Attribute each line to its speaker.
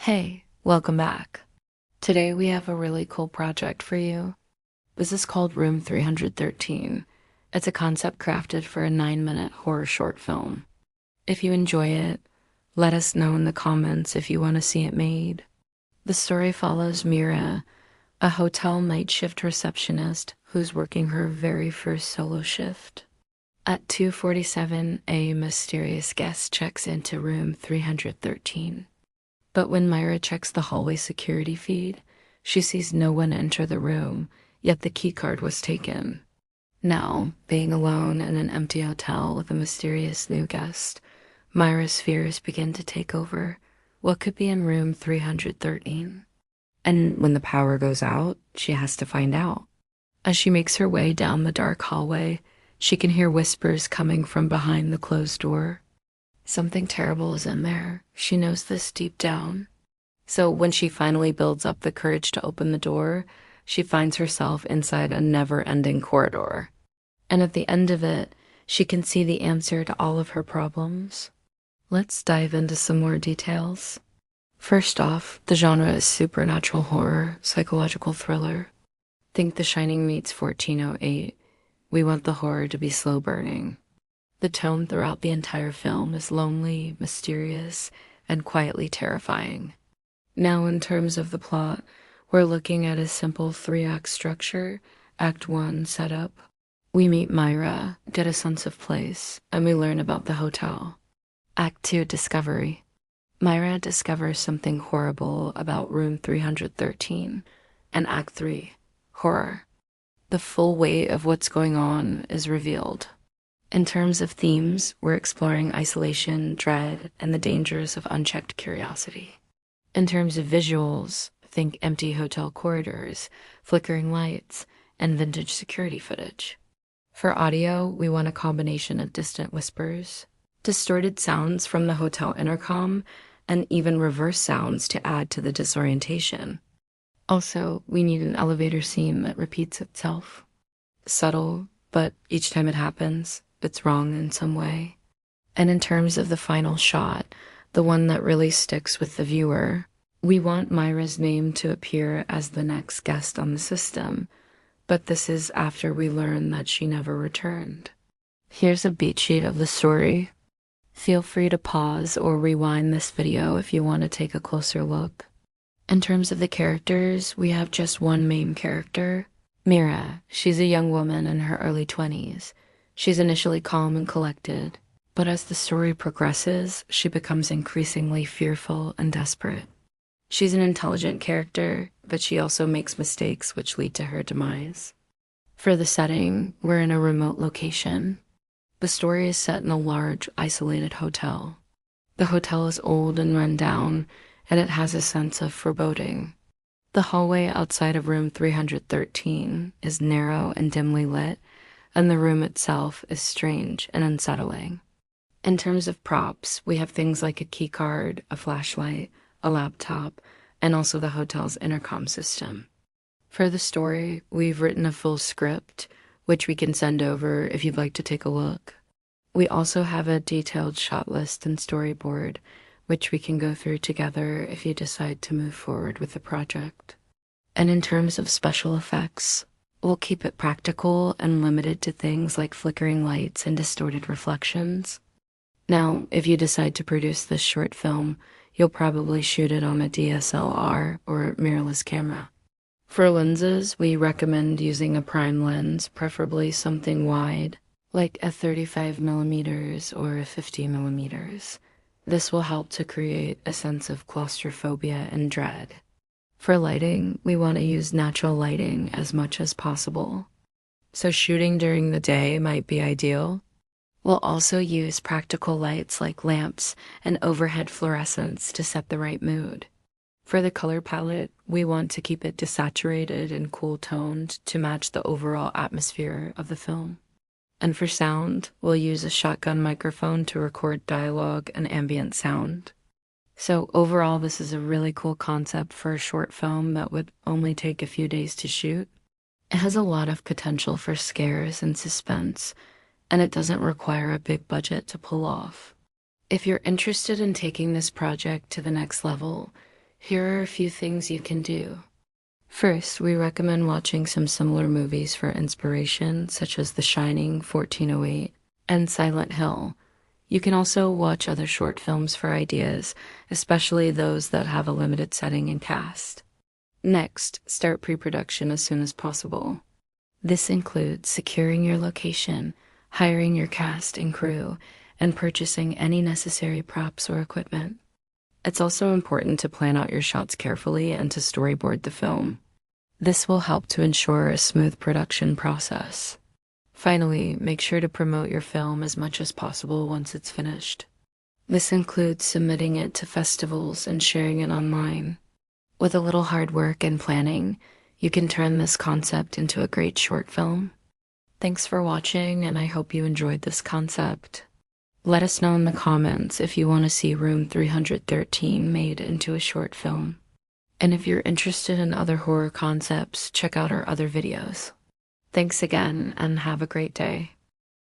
Speaker 1: Hey, welcome back. Today we have a really cool project for you. This is called Room 313. It's a concept crafted for a 9-minute horror short film. If you enjoy it, let us know in the comments if you want to see it made. The story follows Mira, a hotel night shift receptionist who's working her very first solo shift. At 2:47, a mysterious guest checks into room 313. But when Myra checks the hallway security feed, she sees no one enter the room, yet the keycard was taken. Now, being alone in an empty hotel with a mysterious new guest, Myra's fears begin to take over. What could be in room 313? And when the power goes out, she has to find out. As she makes her way down the dark hallway, she can hear whispers coming from behind the closed door. Something terrible is in there. She knows this deep down. So when she finally builds up the courage to open the door, she finds herself inside a never-ending corridor. And at the end of it, she can see the answer to all of her problems. Let's dive into some more details. First off, the genre is supernatural horror, psychological thriller. Think The Shining meets 1408. We want the horror to be slow burning. The tone throughout the entire film is lonely, mysterious, and quietly terrifying. Now, in terms of the plot, we're looking at a simple 3-act structure. Act 1, setup. We meet Myra, get a sense of place, and we learn about the hotel. Act 2, discovery. Myra discovers something horrible about room 313. And Act 3, horror. The full weight of what's going on is revealed. In terms of themes, we're exploring isolation, dread, and the dangers of unchecked curiosity. In terms of visuals, think empty hotel corridors, flickering lights, and vintage security footage. For audio, we want a combination of distant whispers, distorted sounds from the hotel intercom, and even reverse sounds to add to the disorientation. Also, we need an elevator scene that repeats itself. Subtle, but each time it happens, it's wrong in some way. And in terms of the final shot, the one that really sticks with the viewer, we want Myra's name to appear as the next guest on the system, but this is after we learn that she never returned. Here's a beat sheet of the story. Feel free to pause or rewind this video if you want to take a closer look. In terms of the characters, we have just one main character, Mira. She's a young woman in her early 20s. She's initially calm and collected, but as the story progresses, she becomes increasingly fearful and desperate. She's an intelligent character, but she also makes mistakes which lead to her demise. For the setting, we're in a remote location. The story is set in a large, isolated hotel. The hotel is old and run down, and it has a sense of foreboding. The hallway outside of room 313 is narrow and dimly lit, and the room itself is strange and unsettling. In terms of props, we have things like a keycard, a flashlight, a laptop, and also the hotel's intercom system. For the story, we've written a full script, which we can send over if you'd like to take a look. We also have a detailed shot list and storyboard, which we can go through together if you decide to move forward with the project. And in terms of special effects, we'll keep it practical and limited to things like flickering lights and distorted reflections. Now, if you decide to produce this short film, you'll probably shoot it on a DSLR or mirrorless camera. For lenses, we recommend using a prime lens, preferably something wide, like a 35mm or a 50mm. This will help to create a sense of claustrophobia and dread. For lighting, we want to use natural lighting as much as possible. So shooting during the day might be ideal. We'll also use practical lights like lamps and overhead fluorescents to set the right mood. For the color palette, we want to keep it desaturated and cool-toned to match the overall atmosphere of the film. And for sound, we'll use a shotgun microphone to record dialogue and ambient sound. So overall, this is a really cool concept for a short film that would only take a few days to shoot. It has a lot of potential for scares and suspense, and it doesn't require a big budget to pull off. If you're interested in taking this project to the next level, Here are a few things you can do. First, we recommend watching some similar movies for inspiration, such as The Shining, 1408, and Silent Hill. You can also watch other short films for ideas, especially those that have a limited setting and cast. Next, start pre-production as soon as possible. This includes securing your location, hiring your cast and crew, and purchasing any necessary props or equipment. It's also important to plan out your shots carefully and to storyboard the film. This will help to ensure a smooth production process. Finally, make sure to promote your film as much as possible once it's finished. This includes submitting it to festivals and sharing it online. With a little hard work and planning, you can turn this concept into a great short film. Thanks for watching, and I hope you enjoyed this concept. Let us know in the comments if you want to see Room 313 made into a short film. And if you're interested in other horror concepts, check out our other videos. Thanks again, and have a great day.